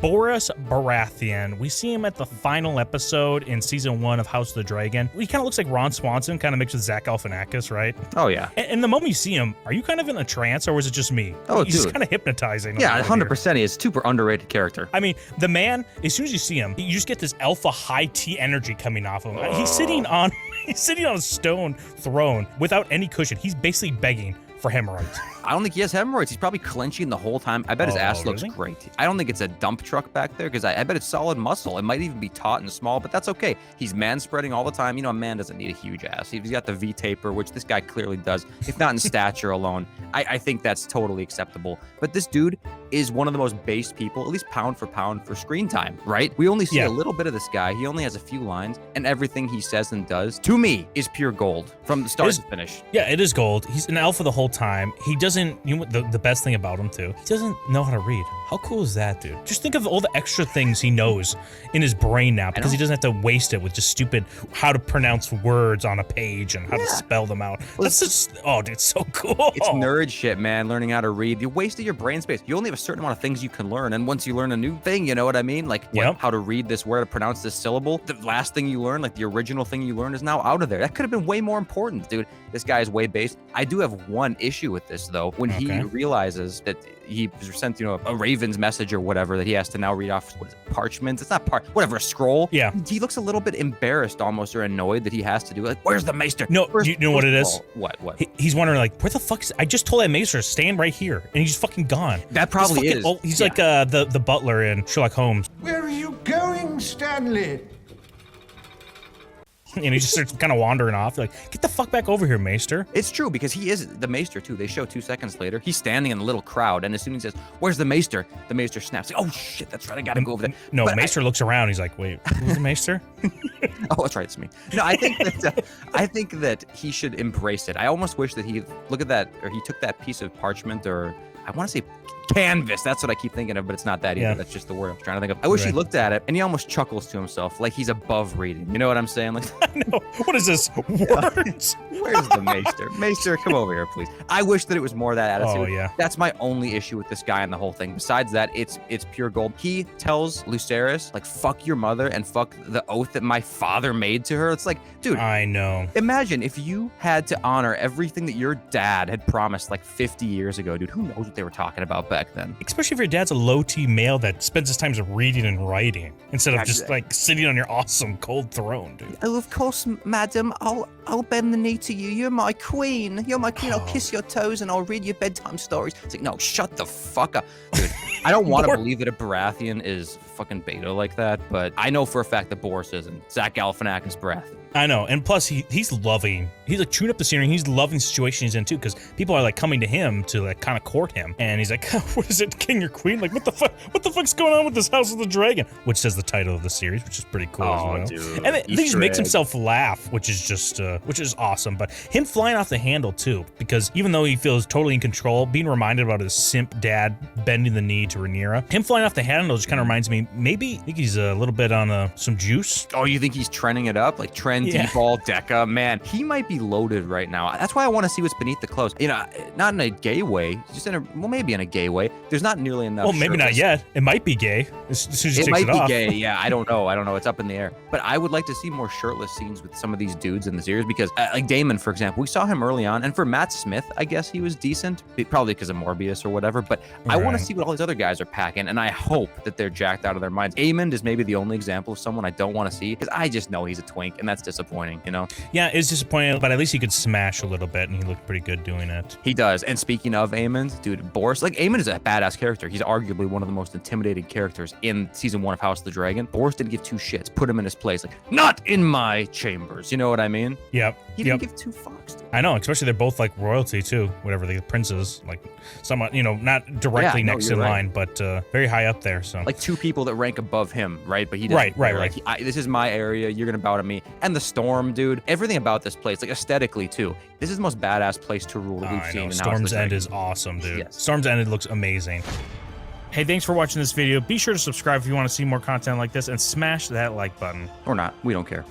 Borros Baratheon. We see him at the final episode in season 1 of House of the Dragon. He kind of looks like Ron Swanson, kind of mixed with Zach Galifianakis, right? Oh, yeah. And the moment you see him, are you kind of in a trance, or was it just me? Oh, He's just kind of hypnotizing. Yeah, 100%. He is super underrated character. I mean, the man, as soon as you see him, you just get this alpha high T energy coming off of him. He's sitting on a stone throne without any cushion. He's basically begging for hemorrhoids. I don't think he has hemorrhoids. He's probably clenching the whole time. I bet his ass looks great. I don't think it's a dump truck back there, because I bet it's solid muscle. It might even be taut and small, but that's okay. He's man spreading all the time. You know, a man doesn't need a huge ass. He's got the V taper, which this guy clearly does, if not in stature alone. I think that's totally acceptable. But this dude is one of the most based people, at least pound for pound, for screen time, right? We only see a little bit of this guy. He only has a few lines, and everything he says and does, to me, is pure gold from the start to finish. Yeah, it is gold. He's an alpha the whole time. He doesn't, you know, the best thing about him too, he doesn't know how to read. How cool is that, dude? Just think of all the extra things he knows in his brain now, because he doesn't have to waste it with just stupid how to pronounce words on a page and how to spell them out. Well, that's just, oh, dude, it's so cool. It's nerd shit, man, learning how to read. You wasted your brain space. You only have a certain amount of things you can learn, and once you learn a new thing, you know what I mean? Like how to read this word, to pronounce this syllable, the last thing you learn, like the original thing you learned, is now out of there. That could have been way more important, dude. This guy is way based. I do have one issue with this, though. When he realizes that he sent, you know, a Raven's message or whatever, that he has to now read off, what is it, parchment? It's not whatever, a scroll. Yeah. He looks a little bit embarrassed almost, or annoyed that he has to do it. Like, where's the maester? No, you know what it is? What? He's wondering, like, where the fuck is, I just told that maester, stand right here, and he's fucking gone. That probably is. He's like the butler in Sherlock Holmes. Where are you going, Stanley? And he just starts kind of wandering off. They're like, get the fuck back over here, maester. It's true, because he is the maester, too. They show 2 seconds later. He's standing in the little crowd, and as soon as he says, where's the maester snaps. Like, oh, shit, that's right. I gotta go over there. No, but maester looks around. He's like, wait, who's the maester? Oh, that's right. It's me. No, I think that he should embrace it. I almost wish that he took that piece of parchment, or I want to say canvas. That's what I keep thinking of, but it's not that either. That's just the word I'm trying to think of. I wish he looked at it and he almost chuckles to himself, like he's above reading. You know what I'm saying? Like, I know. What is this? Words? Where's the maester? Maester, come over here, please. I wish that it was more of that attitude. Oh, yeah. That's my only issue with this guy and the whole thing. Besides that, it's pure gold. He tells Lucerys, like, fuck your mother and fuck the oath that my father made to her. It's like, dude. I know. Imagine if you had to honor everything that your dad had promised like 50 years ago, dude. Who knows what they were talking about back then? Especially if your dad's a low-T male that spends his time reading and writing instead of just like sitting on your awesome cold throne, dude. Oh, of course, madam. I'll bend the knee to you. You're my queen. You're my queen. I'll kiss your toes and I'll read your bedtime stories. It's like, no, shut the fuck up, dude. I don't want to believe that a Baratheon is fucking beta like that, but I know for a fact that Borros isn't. Zach Galifianakis Baratheon. I know, and plus he's loving. He's like chewing up the scenery. He's loving the situation he's in too, because people are like coming to him to like kind of court him, and he's like, "What is it, king or queen? Like, what the fuck? What the fuck's going on with this House of the Dragon?" Which says the title of the series, which is pretty cool as well. Dude, and he just makes himself laugh, which is just which is awesome. But him flying off the handle too, because even though he feels totally in control, being reminded about his simp dad bending the knee to Rhaenyra, him flying off the handle just kind of reminds me. Maybe I think he's a little bit on some juice. Oh, you think he's trending it up, like trend default Deca? Man, he might be loaded right now. That's why I want to see what's beneath the clothes. You know, not in a gay way, just in a, well, maybe in a gay way. There's not nearly enough. Well, maybe not yet. It might be gay. As soon as he takes it might off. be gay. Yeah, I don't know. It's up in the air. But I would like to see more shirtless scenes with some of these dudes in the series, because like Daemon, for example, we saw him early on, and for Matt Smith, I guess he was decent, probably because of Morbius or whatever. But I want to see what all these other guys are packing, and I hope that they're jacked out of their minds. Aemond is maybe the only example of someone I don't want to see, because I just know he's a twink, and that's disappointing, you know? Yeah, it's disappointing, but at least he could smash a little bit, and he looked pretty good doing it. He does. And speaking of Aemond, dude, Borros, like, Aemond is a badass character. He's arguably one of the most intimidating characters in season 1 of House of the Dragon. Borros didn't give 2 shits. Put him in his place. Like, not in my chambers. You know what I mean? Yep. He didn't give 2 fucks, dude. I know, especially they're both like royalty too, whatever, the princes, like somewhat, you know, not directly next in line, but very high up there. So like 2 people that rank above him, right? But he doesn't. Right. Like, this is my area. You're gonna bow to me. And the storm, dude. Everything about this place, like aesthetically too. This is the most badass place to rule that we've seen. Storm's End is awesome, dude. Yes. Storm's End looks amazing. Hey, thanks for watching this video. Be sure to subscribe if you want to see more content like this, and smash that like button. Or not. We don't care.